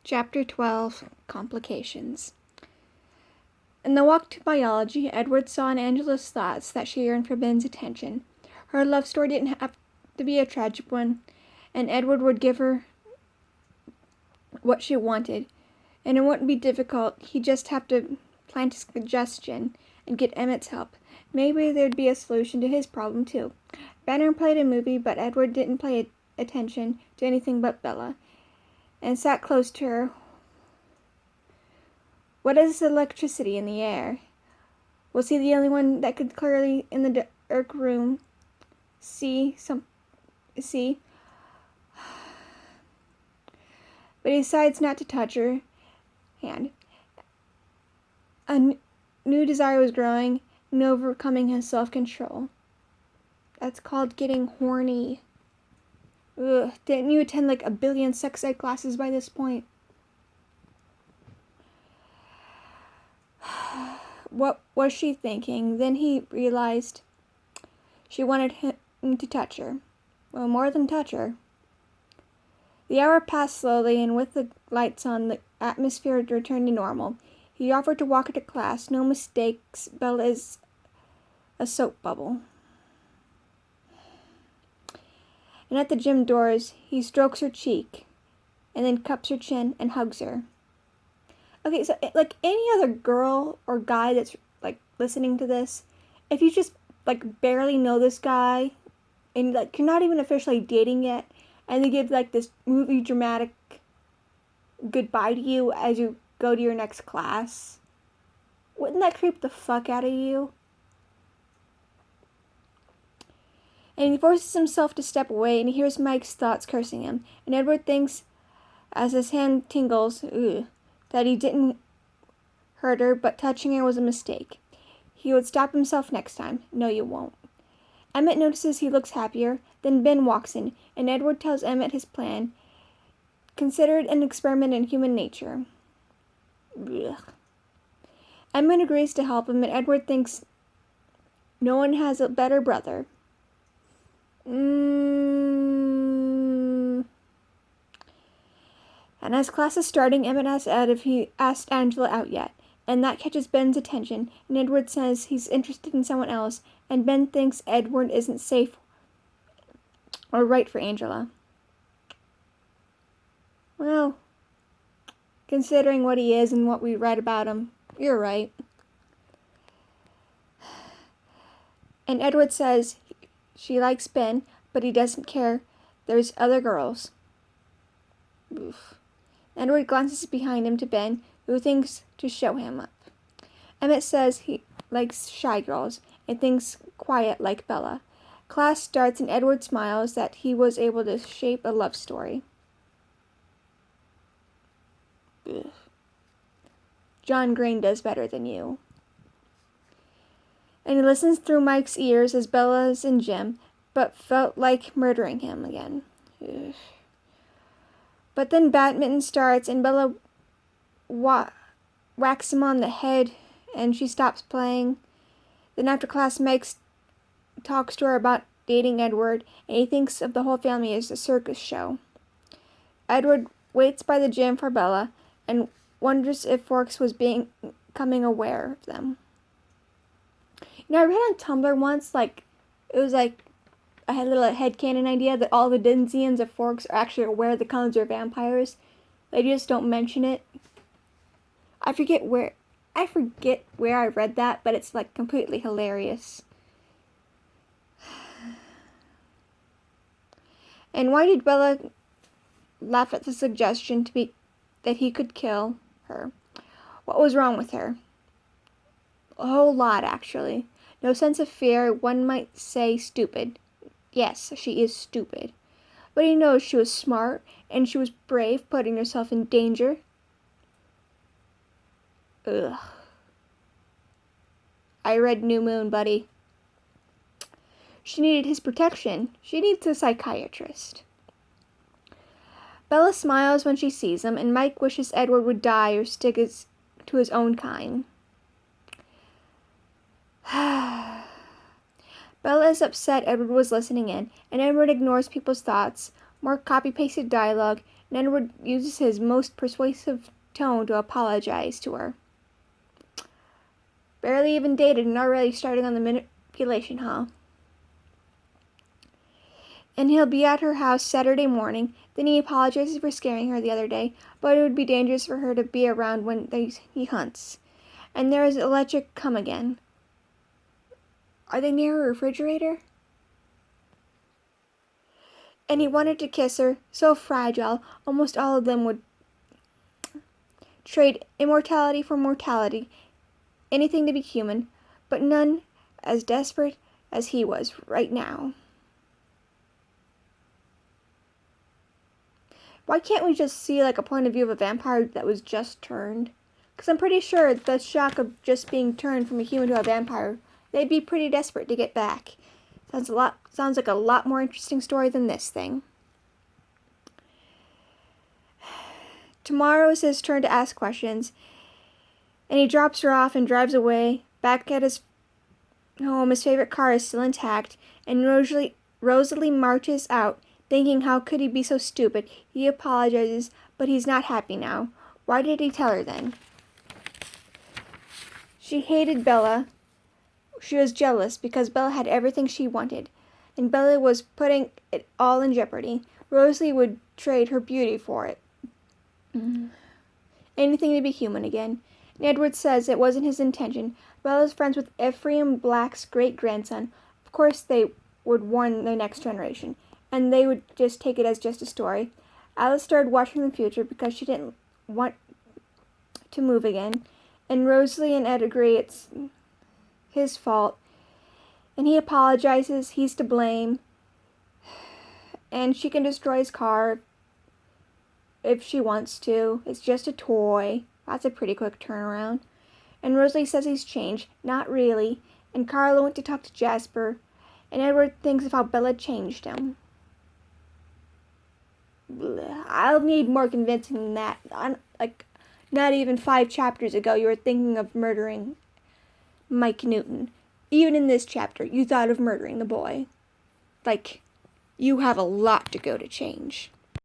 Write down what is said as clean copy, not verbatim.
Chapter 12, Complications. In the walk to biology, Edward saw in Angela's thoughts that she yearned for Ben's attention. Her love story didn't have to be a tragic one, and Edward would give her what she wanted, and it wouldn't be difficult. He'd just have to plant a suggestion and get Emmett's help. Maybe there'd be a solution to his problem, too. Banner played a movie, but Edward didn't pay attention to anything but Bella, and sat close to her. What is electricity in the air? Was he the only one that could clearly, in the dark room, see? But he decides not to touch her hand. A new desire was growing and overcoming his self-control. That's called getting horny. Ugh, didn't you attend like a billion sex ed classes by this point? What was she thinking? Then he realized she wanted him to touch her. Well, more than touch her. The hour passed slowly, and with the lights on, the atmosphere returned to normal. He offered to walk her to class. No mistakes. Bella is a soap bubble. And at the gym doors, he strokes her cheek, and then cups her chin and hugs her. Okay, so like any other girl or guy that's like listening to this, if you just like barely know this guy, and like you're not even officially dating yet, and they give like this movie dramatic goodbye to you as you go to your next class, wouldn't that creep the fuck out of you? And he forces himself to step away, and he hears Mike's thoughts cursing him. And Edward thinks, as his hand tingles, that he didn't hurt her, but touching her was a mistake. He would stop himself next time. No, you won't. Emmett notices he looks happier. Then Ben walks in, and Edward tells Emmett his plan, considered an experiment in human nature. Ugh. Emmett agrees to help him, and Edward thinks no one has a better brother. And as class is starting, Emmett asks Ed if he asked Angela out yet, and that catches Ben's attention, and Edward says he's interested in someone else, and Ben thinks Edward isn't safe or right for Angela. Well, considering what he is and what we read about him, you're right. And Edward says she likes Ben, but he doesn't care. There's other girls. Oof. Edward glances behind him to Ben, who thinks to show him up. Emmett says he likes shy girls and thinks quiet like Bella. Class starts, and Edward smiles that he was able to shape a love story. Ugh. John Green does better than you. And he listens through Mike's ears as Bella's in gym, but felt like murdering him again. Ugh. But then badminton starts, and Bella whacks him on the head, and she stops playing. Then after class, Mike talks to her about dating Edward, and he thinks of the whole family as a circus show. Edward waits by the gym for Bella, and wonders if Forks was becoming aware of them. You know, I read on Tumblr once, like, it was like, I had a little headcanon idea that all the Denzians of Forks are actually aware the Cons are vampires. They just don't mention it. I forget where I read that, but it's like completely hilarious. And why did Bella laugh at the suggestion that he could kill her? What was wrong with her? A whole lot, actually. No sense of fear. One might say stupid. Yes, she is stupid. But he knows she was smart, and she was brave, putting herself in danger. Ugh. I read New Moon, buddy. She needed his protection. She needs a psychiatrist. Bella smiles when she sees him, and Mike wishes Edward would die or stick to his own kind. Bella is upset Edward was listening in, and Edward ignores people's thoughts More copy-pasted dialogue, and Edward uses his most persuasive tone to apologize to her. Barely even dated and already starting on the manipulation, huh? And he'll be at her house Saturday morning. Then he apologizes for scaring her the other day, but it would be dangerous for her to be around when he hunts. And there is electric come again. Are they near a refrigerator? And he wanted to kiss her, so fragile, almost all of them would trade immortality for mortality, anything to be human, but none as desperate as he was right now. Why can't we just see like a point of view of a vampire that was just turned? Because I'm pretty sure the shock of just being turned from a human to a vampire, they'd be pretty desperate to get back. Sounds like a lot more interesting story than this thing. Tomorrow is his turn to ask questions, and he drops her off and drives away. Back at his home, his favorite car is still intact, and Rosalie marches out, thinking how could he be so stupid. He apologizes, but he's not happy now. Why did he tell her then? She hated Bella. She was jealous because Bella had everything she wanted, and Bella was putting it all in jeopardy. Rosalie would trade her beauty for it. Anything to be human again. And Edward says it wasn't his intention. Bella's friends with Ephraim Black's great-grandson. Of course they would warn the next generation, and they would just take it as just a story. Alice started watching the future because she didn't want to move again, and Rosalie and Ed agree it's his fault, and he apologizes, he's to blame, and she can destroy his car if she wants to. It's just a toy. That's a pretty quick turnaround. And Rosalie says he's changed. Not really. And Carla went to talk to Jasper, and Edward thinks of how Bella changed him. I'll need more convincing than that. Not even 5 chapters ago you were thinking of murdering Mike Newton. Even in this chapter, you thought of murdering the boy. You have a lot to go to change.